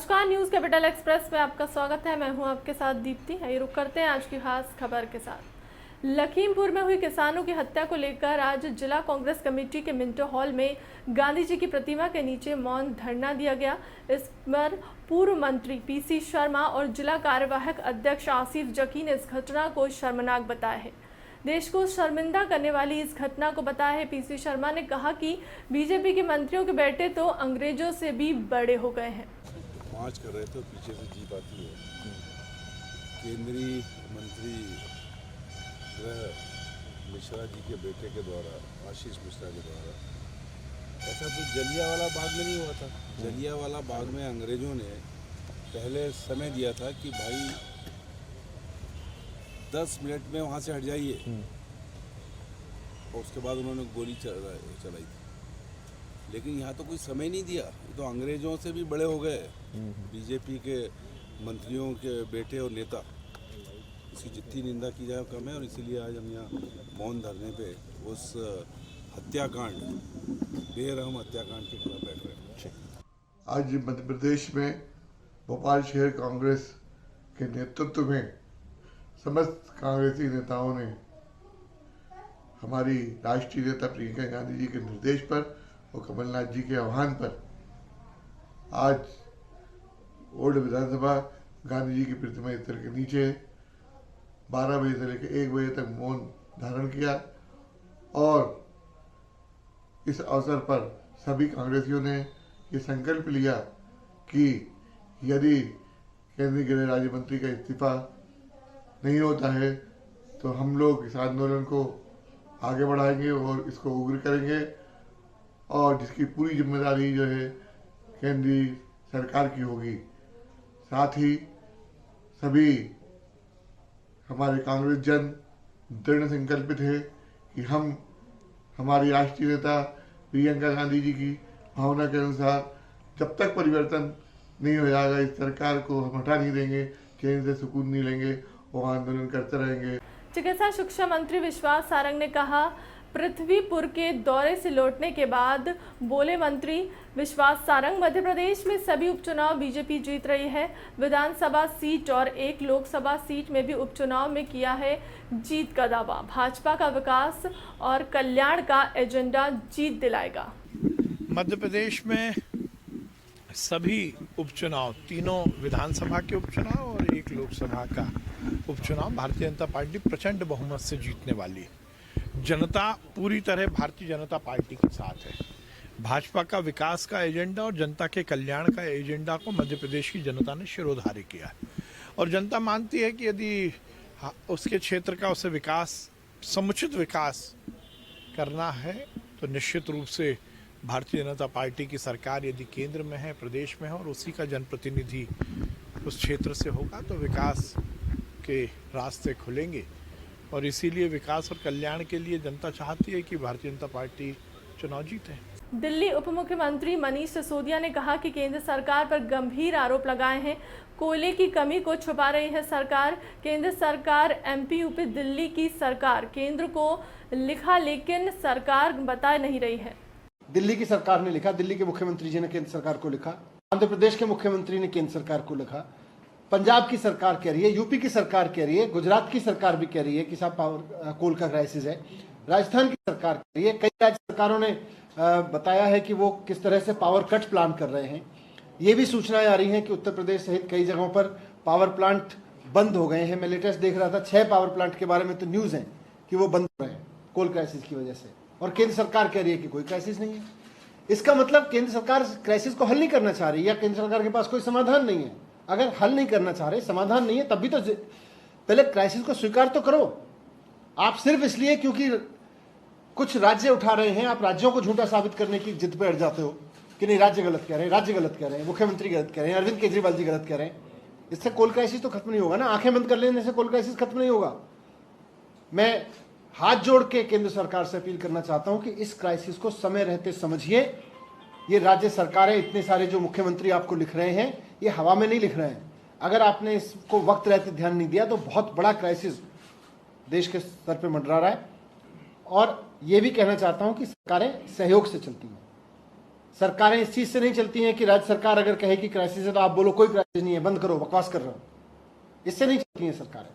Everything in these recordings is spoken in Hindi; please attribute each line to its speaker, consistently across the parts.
Speaker 1: नमस्कार, न्यूज कैपिटल एक्सप्रेस में आपका स्वागत है। मैं हूं आपके साथ दीप्ति। ये रुक करते हैं आज की खास खबर के साथ। लखीमपुर में हुई किसानों की हत्या को लेकर आज जिला कांग्रेस कमेटी के मिंटो हॉल में गांधी जी की प्रतिमा के नीचे मौन धरना दिया गया। इस पर पूर्व मंत्री पीसी शर्मा और जिला कार्यवाहक अध्यक्ष आसिफ जकी ने इस घटना को शर्मनाक बताया है। देश को शर्मिंदा करने वाली इस घटना को बताया है। पीसी शर्मा ने कहा कि बीजेपी के मंत्रियों के बेटे तो अंग्रेजों से भी बड़े हो गए हैं।
Speaker 2: मार्च कर रहे थे, पीछे से जीप आती है। केंद्रीय मंत्री गृह मिश्रा जी के बेटे के द्वारा, आशीष मिश्रा के द्वारा, ऐसा तो जलियांवाला बाग में नहीं हुआ था। जलियांवाला बाग में अंग्रेजों ने पहले समय दिया था कि भाई 10 मिनट में वहाँ से हट जाइए, और उसके बाद उन्होंने गोली चलाई थी। लेकिन यहाँ तो कोई समय नहीं दिया, ये तो अंग्रेजों से भी बड़े हो गए। बीजेपी के मंत्रियों के बेटे और नेता, इसकी जितनी निंदा की जाए कम है। और इसीलिए आज हम यहाँ मौन धरने पे उस हत्याकांड, बेरहम हत्याकांड के खिलाफ बैठ रहे हैं।
Speaker 3: आज मध्य प्रदेश में भोपाल शहर कांग्रेस के नेतृत्व में समस्त कांग्रेसी नेताओं ने हमारी राष्ट्रीय नेता प्रियंका गांधी जी के निर्देश पर और कमलनाथ जी के आह्वान पर आज ओल्ड विधानसभा गांधी जी की प्रतिमा स्थल के नीचे 12 बजे से लेकर 1 बजे तक मौन धारण किया। और इस अवसर पर सभी कांग्रेसियों ने ये संकल्प लिया कि यदि केंद्रीय गृह राज्य मंत्री का इस्तीफा नहीं होता है तो हम लोग इस आंदोलन को आगे बढ़ाएंगे और इसको उग्र करेंगे, और जिसकी पूरी जिम्मेदारी जो है केंद्रीय सरकार की होगी। साथ ही सभी हमारे कांग्रेस जन दृढ़ संकल्पित है कि हम हमारी राष्ट्रीय नेता प्रियंका गांधी जी की भावना के अनुसार जब तक परिवर्तन नहीं हो जाएगा इस सरकार को हम हटा नहीं देंगे, चैन से सुकून नहीं लेंगे और आंदोलन करते रहेंगे।
Speaker 1: चिकित्सा शिक्षा मंत्री विश्वास सारंग ने कहा, पृथ्वीपुर के दौरे से लौटने के बाद बोले मंत्री विश्वास सारंग, मध्य प्रदेश में सभी उपचुनाव बीजेपी जीत रही है। विधानसभा सीट और एक लोकसभा सीट में भी उपचुनाव में किया है जीत का दावा। भाजपा का विकास और कल्याण का एजेंडा जीत दिलाएगा।
Speaker 4: मध्य प्रदेश में सभी उपचुनाव, तीनों विधानसभा के उपचुनाव और एक लोकसभा का उपचुनाव भारतीय जनता पार्टी प्रचंड बहुमत से जीतने वाली है। जनता पूरी तरह भारतीय जनता पार्टी के साथ है। भाजपा का विकास का एजेंडा और जनता के कल्याण का एजेंडा को मध्य प्रदेश की जनता ने शिरोधार्य किया है। और जनता मानती है कि यदि उसके क्षेत्र का उसे विकास, समुचित विकास करना है तो निश्चित रूप से भारतीय जनता पार्टी की सरकार यदि केंद्र में है, प्रदेश में है और उसी का जनप्रतिनिधि उस क्षेत्र से होगा तो विकास के रास्ते खुलेंगे। और इसीलिए विकास और कल्याण के लिए जनता चाहती है कि भारतीय जनता पार्टी चुनाव जीते।
Speaker 1: दिल्ली उप मुख्यमंत्री मनीष सिसोदिया ने कहा कि केंद्र सरकार पर गंभीर आरोप लगाए हैं। कोयले की कमी को छुपा रही है सरकार। केंद्र सरकार एमपी यूपी दिल्ली की सरकार केंद्र को लिखा, लेकिन सरकार बता नहीं रही है।
Speaker 5: दिल्ली की सरकार ने लिखा, दिल्ली के मुख्यमंत्री जी ने केंद्र सरकार को लिखा, आंध्र प्रदेश के मुख्यमंत्री ने केंद्र सरकार को लिखा, पंजाब की सरकार कह रही है, यूपी की सरकार कह रही है, गुजरात की सरकार भी कह रही है कि साहब पावर कोल का क्राइसिस है, राजस्थान की सरकार कह रही है। कई राज्य सरकारों ने बताया है कि वो किस तरह से पावर कट प्लान कर रहे हैं। ये भी सूचनाएं आ रही हैं कि उत्तर प्रदेश सहित कई जगहों पर पावर प्लांट बंद हो गए हैं। मैं लेटेस्ट देख रहा था 6 पावर प्लांट के बारे में तो न्यूज है कि वो बंद हो रहे हैं कोल क्राइसिस की वजह से, और केंद्र सरकार कह रही है कि कोई क्राइसिस नहीं है। इसका मतलब केंद्र सरकार क्राइसिस को हल नहीं करना चाह रही है या केंद्र सरकार के पास कोई समाधान नहीं है। अगर हल नहीं करना चाह रहे, समाधान नहीं है, तब भी तो पहले क्राइसिस को स्वीकार तो करो। आप सिर्फ इसलिए क्योंकि कुछ राज्य उठा रहे हैं, आप राज्यों को झूठा साबित करने की जिद पे अड़ जाते हो कि नहीं राज्य गलत कह रहे हैं, राज्य गलत कह रहे हैं, मुख्यमंत्री गलत कह रहे हैं, अरविंद केजरीवाल जी गलत कह रहे हैं। इससे कोल क्राइसिस तो खत्म नहीं होगा ना। आंखें बंद कर लेने से कोल क्राइसिस खत्म नहीं होगा। मैं हाथ जोड़ के केंद्र सरकार से अपील करना चाहता हूं कि इस क्राइसिस को समय रहते समझिए। ये राज्य सरकारें, इतने सारे जो मुख्यमंत्री आपको लिख रहे हैं, ये हवा में नहीं लिख रहे हैं। अगर आपने इसको वक्त रहते ध्यान नहीं दिया तो बहुत बड़ा क्राइसिस देश के स्तर पे मंडरा रहा है। और ये भी कहना चाहता हूं कि सरकारें सहयोग से चलती हैं। सरकारें इस चीज से नहीं चलती हैं कि राज्य सरकार अगर कहे कि क्राइसिस है तो आप बोलो कोई क्राइसिस नहीं है, बंद करो, बकवास कर रहे हो। इससे नहीं चलती हैं सरकारें।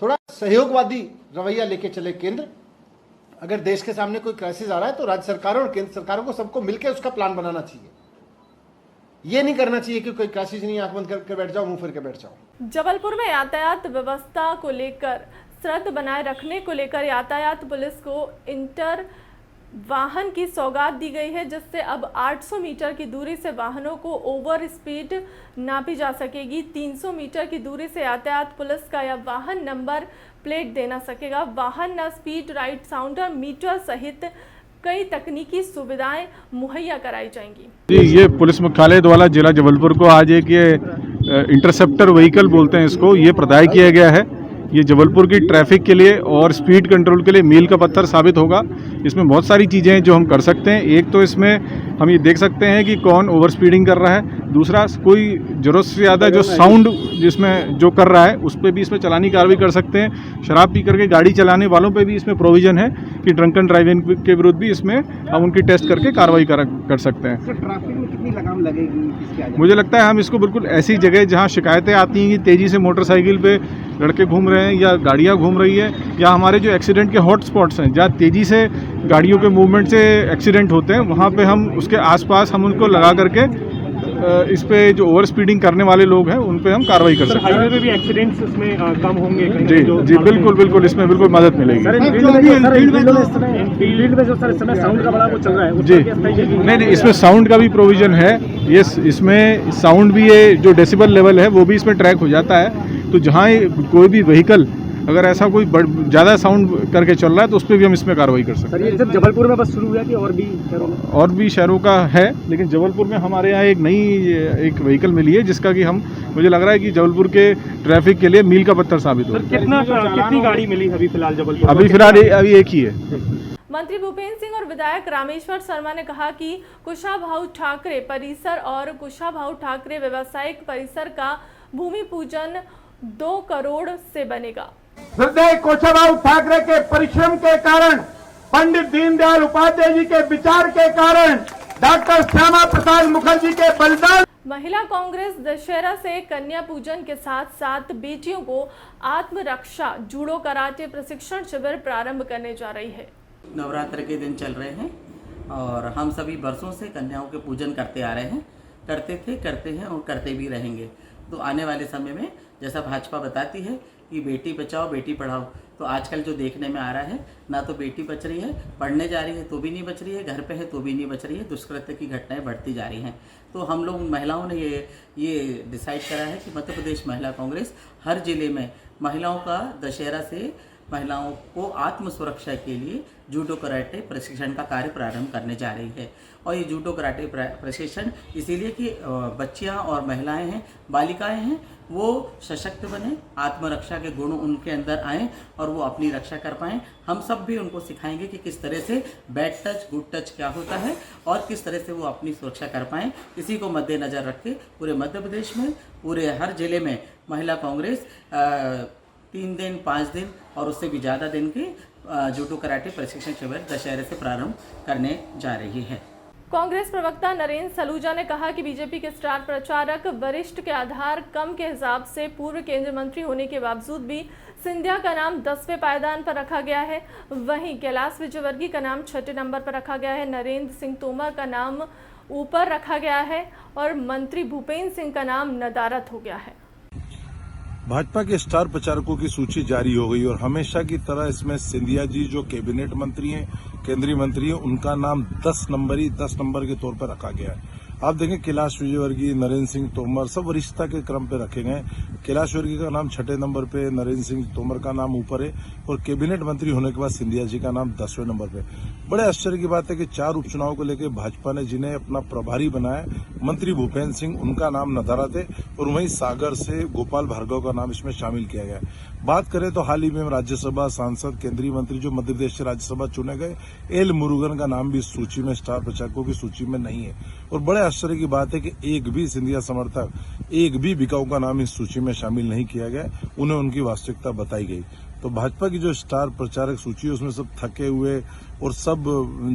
Speaker 5: थोड़ा सहयोगवादी रवैया लेके चले केंद्र। अगर देश के सामने कोई क्राइसिस आ रहा है तो राज्य सरकारों और केंद्र सरकारों को सबको मिलकर उसका प्लान बनाना चाहिए। ये नहीं करना चाहिए कि कोई क्राइसिस नहीं, आंख बंद करके बैठ जाओ, मुंह फिर के बैठ जाओ।
Speaker 1: जबलपुर में यातायात व्यवस्था को लेकर शर्त बनाए रखने को लेकर यातायात पुलिस को इंटर वाहन की सौगात दी गई है, जिससे अब 800 मीटर की दूरी से वाहनों को ओवर स्पीड नापी जा सकेगी। 300 मीटर की दूरी से यातायात पुलिस का यह वाहन नंबर प्लेट देना सकेगा। वाहन न स्पीड राइट साउंडर मीटर सहित कई तकनीकी सुविधाएं मुहैया कराई जाएंगी।
Speaker 6: ये पुलिस मुख्यालय द्वारा जिला जबलपुर को आज एक ये इंटरसेप्टर व्हीकल बोलते हैं इसको, ये प्रदाय किया गया है। ये जबलपुर की ट्रैफिक के लिए और स्पीड कंट्रोल के लिए मील का पत्थर साबित होगा। इसमें बहुत सारी चीज़ें हैं जो हम कर सकते हैं। एक तो इसमें हम ये देख सकते हैं कि कौन ओवर स्पीडिंग कर रहा है। दूसरा, कोई ज़रूरत से ज़्यादा जो साउंड जिसमें जो कर रहा है उस पर भी इसमें चालानी कार्रवाई कर सकते हैं। शराब पी करके गाड़ी चलाने वालों पे भी इसमें प्रोविज़न है कि ड्रंकन ड्राइविंग के विरुद्ध भी इसमें हम उनकी टेस्ट करके कार्रवाई कर सकते हैं।
Speaker 7: ट्रैफिक में कितनी लगाम लगेगी?
Speaker 6: मुझे लगता है हम इसको बिल्कुल ऐसी जगह जहाँ शिकायतें आती हैं कि तेज़ी से मोटरसाइकिल पे लड़के घूम रहे हैं या गाड़ियाँ घूम रही है, या हमारे जो एक्सीडेंट के हॉट स्पॉट्स हैं जहाँ तेज़ी से गाड़ियों के मूवमेंट से एक्सीडेंट होते हैं, वहाँ पे हम उसके आसपास हम उनको लगा करके इस पे जो ओवर स्पीडिंग करने वाले लोग हैं उन पे हम कार्रवाई कर सकते हैं।
Speaker 7: हाईवे पे भी एक्सीडेंट्स इसमें कम होंगे?
Speaker 6: जी बिल्कुल इसमें बिल्कुल मदद मिलेगी।
Speaker 7: फील्ड में जो सर इस समय साउंड का बड़ा वो चल रहा है
Speaker 6: जी, नहीं इसमें साउंड का भी प्रोविज़न है। ये इसमें साउंड भी, ये जो डेसिबल लेवल है वो भी इसमें ट्रैक हो जाता है। तो जहाँ कोई भी व्हीकल अगर ऐसा कोई ज़्यादा साउंड करके चल रहा है तो उस पर भी हम इसमें कार्रवाई कर सकते हैं।
Speaker 7: सर ये सिर्फ जबलपुर में बस शुरू हुआ कि और भी शहरों में?
Speaker 6: और भी शहरों का है, लेकिन जबलपुर में हमारे यहाँ एक नई एक व्हीकल मिली है जिसका कि मुझे लग रहा है कि जबलपुर के ट्रैफिक के लिए मील का पत्थर साबित हो।
Speaker 7: कितनी गाड़ी मिली अभी फिलहाल जबलपुर?
Speaker 6: अभी फिलहाल अभी एक ही है।
Speaker 1: मंत्री भूपेंद्र सिंह और विधायक रामेश्वर शर्मा ने कहा कि कुशाभाऊ ठाकरे परिसर और कुशाभाऊ ठाकरे व्यावसायिक परिसर का भूमि पूजन 2 करोड़ से बनेगा।
Speaker 8: श्रद्धेय कुशाभाऊ ठाकरे के परिश्रम के कारण, पंडित दीनदयाल उपाध्याय जी के विचार के कारण, डॉक्टर श्यामा प्रसाद मुखर्जी के बलिदान।
Speaker 1: महिला कांग्रेस दशहरा से कन्या पूजन के साथ साथ बेटियों को आत्मरक्षा जूडो कराटे प्रशिक्षण शिविर प्रारंभ करने जा रही है।
Speaker 9: नवरात्र के दिन चल रहे हैं और हम सभी वर्षों से कन्याओं के पूजन करते आ रहे हैं, करते थे, करते हैं और करते भी रहेंगे। तो आने वाले समय में जैसा भाजपा बताती है कि बेटी बचाओ बेटी पढ़ाओ, तो आजकल जो देखने में आ रहा है, ना तो बेटी बच रही है, पढ़ने जा रही है तो भी नहीं बच रही है, घर पे है तो भी नहीं बच रही है, दुष्कृत्य की घटनाएं बढ़ती जा रही हैं। तो हम लोग महिलाओं ने ये डिसाइड करा है कि मध्य प्रदेश महिला कांग्रेस हर जिले में महिलाओं का दशहरा से महिलाओं को आत्म सुरक्षा के लिए जूडो कराटे प्रशिक्षण का कार्य प्रारंभ करने जा रही है। और ये जूडो कराटे प्रशिक्षण इसीलिए कि बच्चियां और महिलाएं हैं, बालिकाएं हैं, वो सशक्त बने, आत्मरक्षा के गुण उनके अंदर आएँ और वो अपनी रक्षा कर पाएँ। हम सब भी उनको सिखाएंगे कि किस तरह से बैड टच गुड टच क्या होता है और किस तरह से वो अपनी सुरक्षा कर पाएँ। इसी को मद्देनज़र रख के पूरे मध्य प्रदेश में, पूरे हर जिले में महिला कांग्रेस 3 दिन 5 दिन और उससे भी ज़्यादा दिन के जूडो कराटे प्रशिक्षण शिविर दशहरे से प्रारंभ करने जा रही है।
Speaker 1: कांग्रेस प्रवक्ता नरेंद्र सलूजा ने कहा कि बीजेपी के स्टार प्रचारक वरिष्ठ के आधार कम के हिसाब से पूर्व केंद्रीय मंत्री होने के बावजूद भी सिंधिया का नाम 10वें पायदान पर रखा गया है, वहीं कैलाश विजयवर्गीय का नाम 6ठे नंबर पर रखा गया है, नरेंद्र सिंह तोमर का नाम ऊपर रखा गया है और मंत्री भूपेंद्र सिंह का नाम नदारद हो गया है।
Speaker 2: भाजपा के स्टार प्रचारकों की सूची जारी हो गई और हमेशा की तरह इसमें सिंधिया जी जो कैबिनेट मंत्री हैं, केंद्रीय मंत्री हैं, उनका नाम 10 नंबर के तौर पर रखा गया है। आप देखें कैलाश विजयवर्गीय, नरेंद्र सिंह तोमर सब वरिष्ठता के क्रम पे रखे गए। कैलाश वर्गीय का नाम 6ठे नंबर पे, नरेंद्र सिंह तोमर का नाम ऊपर है और कैबिनेट मंत्री होने के बाद सिंधिया जी का नाम 10वें नंबर पे। बड़े आश्चर्य की बात है कि 4 उपचुनाव को लेकर भाजपा ने जिन्हें अपना प्रभारी बनाया, मंत्री भूपेंद्र सिंह, उनका नाम नदारा थे और वहीं सागर से गोपाल भार्गव का नाम इसमें शामिल किया गया। बात करें तो हाल ही में राज्यसभा सांसद, केंद्रीय मंत्री जो मध्य प्रदेश से राज्यसभा चुने गए, एल मुरुगन का नाम भी इस सूची में, स्टार प्रचारकों की सूची में नहीं है। और बड़े आश्चर्य की बात है कि एक भी सिंधिया समर्थक, एक भी बिकाऊ का नाम इस सूची में शामिल नहीं किया गया, उन्हें उनकी वास्तविकता बताई गई।
Speaker 10: तो भाजपा की जो स्टार प्रचारक सूची है उसमें सब थके हुए और सब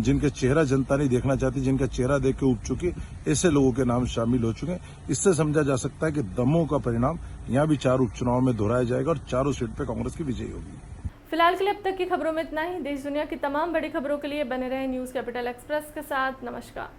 Speaker 10: जिनका चेहरा जनता नहीं देखना चाहती, जिनका चेहरा देख के उब चुकी, ऐसे लोगों के नाम शामिल हो चुके हैं। इससे समझा जा सकता है कि दमोह का परिणाम यहाँ भी 4 उपचुनाव में दोहराया जाएगा और चारों सीट पे कांग्रेस की विजयी होगी।
Speaker 1: फिलहाल के लिए अब तक की खबरों में इतना ही। देश दुनिया की तमाम बड़ी खबरों के लिए बने रहे न्यूज़ कैपिटल एक्सप्रेस के साथ। नमस्कार।